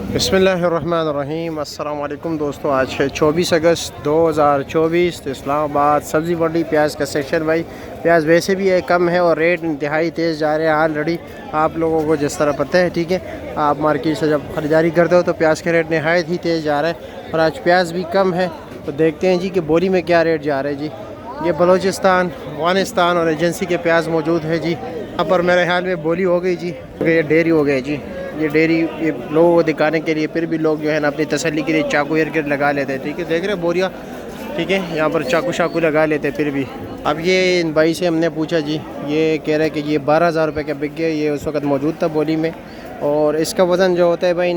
बिस्मिल्लाहिर्रहमानिर्रहीम। अस्सलाम वालेकुम दोस्तों, आज है 24 अगस्त 2024। तो इस्लामाबाद सब्ज़ी मंडी प्याज का सेक्शन भाई, प्याज वैसे भी है कम है और रेट इंतहाई तेज़ जा रहे हैं ऑलरेडी। आप लोगों को जिस तरह पता है, ठीक है, आप मार्केट से जब ख़रीदारी करते हो तो प्याज का रेट नहायत ही तेज़ जा रहा है और आज प्याज भी कम है। तो देखते हैं जी कि बोरी में क्या रेट जा रहा है जी। ये बलूचिस्तान, अफ़गानिस्तान और एजेंसी के प्याज मौजूद है जी। यहाँ पर मेरे ख्याल में बोली हो गई जी, ये डेयरी हो गई जी। ये डेयरी ये लोगों को दिखाने के लिए, फिर भी लोग जो है ना अपनी तसल्ली के लिए चाकू इर्द लगा लेते हैं, ठीक है। देख रहे हैं बोरिया, ठीक है, यहाँ पर चाकू शाकू लगा लेते हैं फिर भी। अब ये इन भाई से हमने पूछा जी, ये कह रहे हैं कि ये 12,000 रुपये का बिक गया। ये उस वक्त मौजूद था बोली में और इसका वज़न जो होता है भाई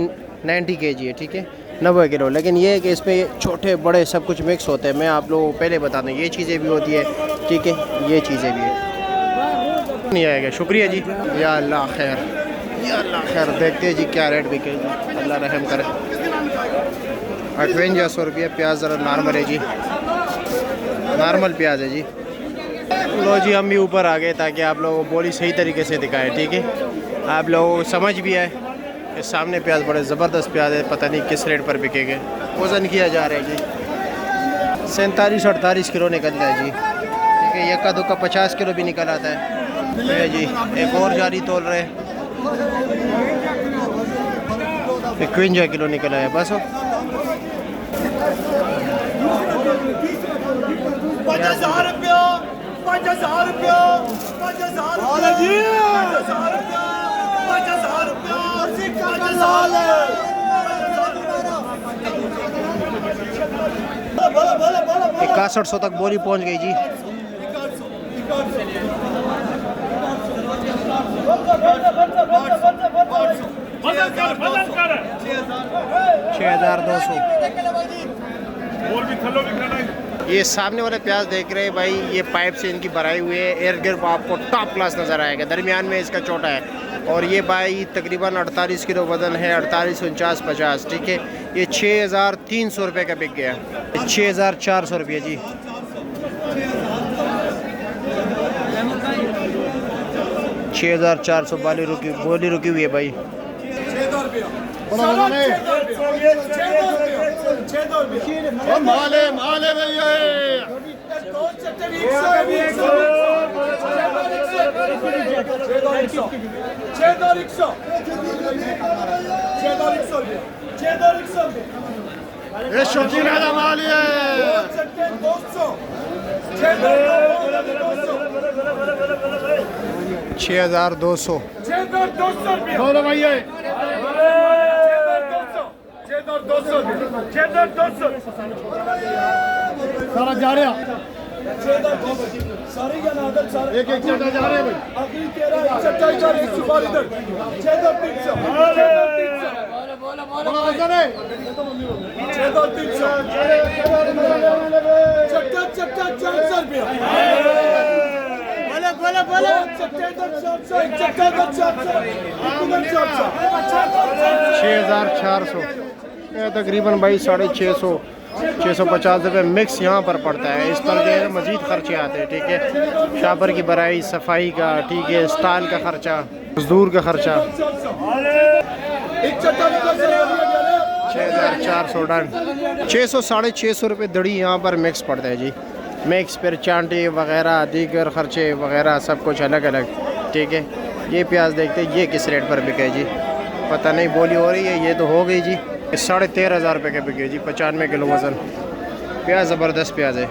90 kg है, ठीक है, 90 किलो। लेकिन ये है कि इसमें छोटे बड़े सब कुछ मिक्स होते हैं। मैं आप लोगों को पहले बता दूँ, ये चीज़ें भी होती है, ठीक है, ये चीज़ें भी है। नहीं आएगा, शुक्रिया जी। या अल्लाह खैर, या अल्लाह खैर। देखते हैं जी क्या रेट बिके जी, अल्लाह रहम करे। 5800 रुपये प्याज ज़रा नॉर्मल है जी, नॉर्मल प्याज है जी। लो जी, हम भी ऊपर आ गए ताकि आप लोगों को बोली सही तरीके से दिखाएं, ठीक है, आप लोगों को समझ भी आए। कि सामने प्याज बड़े ज़बरदस्त प्याज है, पता नहीं किस रेट पर बिकेंगे। वज़न किया जा रहा है जी, 47-48 किलो निकलता है जी, ठीक है। यक्का दुक्का 50 किलो भी निकल आता है ये जी। एक और जारी तोल रहे, 51 किलो निकला है बस। 5000 रुपया, 5000 रुपया, 5000 6100 तक बोरी पहुंच गई जी। 6200। ये सामने वाले प्याज देख रहे हैं भाई, ये पाइप से इनकी भराई हुई है। एयर गिर आपको टॉप क्लास नज़र आएगा, दरमियान में इसका छोटा है। और ये भाई तकरीबन 48 किलो वज़न है, 48, 49, 50, ठीक है। ये 6300 रुपये का बिक गया, 6400 रुपये जी। 6400 बोली रुकी हुई है भाई। माले माले भैया 6200 बोलो भैया 6200 सारा जा रहा सारी का नादर सारे एक एक चट्टा जा रहे हैं भाई। अभी तेरा चट्टा इधर एक सुपारी इधर 6300 बोलो बोलो बोलो 6300 चट्टा चट्टा 400 रुपया। बोलो बोलो बोलो चट्टा इधर 400, एक चट्टा इधर 400, इधर 400, 6400। ये तकरीबन भाई 650 650 रुपये मिक्स यहाँ पर पड़ता है। इस पर जो है मज़ीद खर्चे आते हैं, ठीक है, शापर की भराई, सफाई का, ठीक है, स्टाल का खर्चा, मजदूर का खर्चा। 6400 डन। 600 650 रुपये दड़ी यहाँ पर मिक्स पड़ता है जी। मिक्स फिर चांटे वगैरह, दीगर खर्चे वगैरह सब कुछ अलग अलग, ठीक है। ये प्याज देखते हैं ये किस रेट पर बिके जी, पता नहीं, बोली हो रही है। ये तो हो गई जी, 13,500 रुपये के बिके जी। 95 किलो वज़न प्याज, ज़बरदस्त प्याज है।